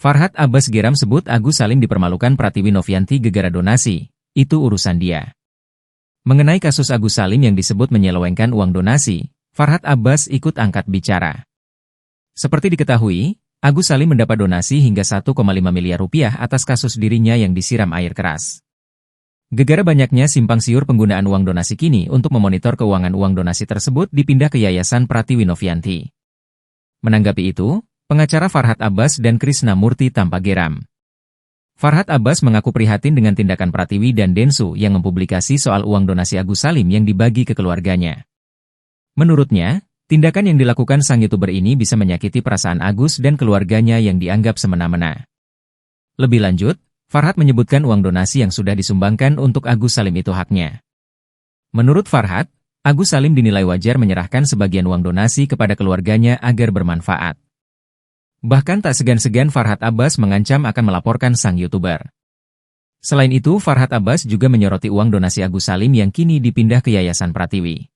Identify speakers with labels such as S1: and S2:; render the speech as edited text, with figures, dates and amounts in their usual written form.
S1: Farhad Abbas geram sebut Agus Salim dipermalukan Pratiwi Novianti gegara donasi. Itu urusan dia. Mengenai kasus Agus Salim yang disebut menyelewengkan uang donasi, Farhad Abbas ikut angkat bicara. Seperti diketahui, Agus Salim mendapat donasi hingga 1,5 miliar rupiah atas kasus dirinya yang disiram air keras. Gegara banyaknya simpang siur penggunaan uang donasi kini untuk memonitor keuangan uang donasi tersebut dipindah ke Yayasan Pratiwi Novianti. Menanggapi itu, pengacara Farhad Abbas dan Krishna Murti tampak geram. Farhad Abbas mengaku prihatin dengan tindakan Pratiwi dan Densu yang mempublikasi soal uang donasi Agus Salim yang dibagi ke keluarganya. Menurutnya, tindakan yang dilakukan sang YouTuber ini bisa menyakiti perasaan Agus dan keluarganya yang dianggap semena-mena. Lebih lanjut, Farhad menyebutkan uang donasi yang sudah disumbangkan untuk Agus Salim itu haknya. Menurut Farhad, Agus Salim dinilai wajar menyerahkan sebagian uang donasi kepada keluarganya agar bermanfaat. Bahkan tak segan-segan Farhad Abbas mengancam akan melaporkan sang YouTuber. Selain itu, Farhad Abbas juga menyoroti uang donasi Agus Salim yang kini dipindah ke Yayasan Pratiwi.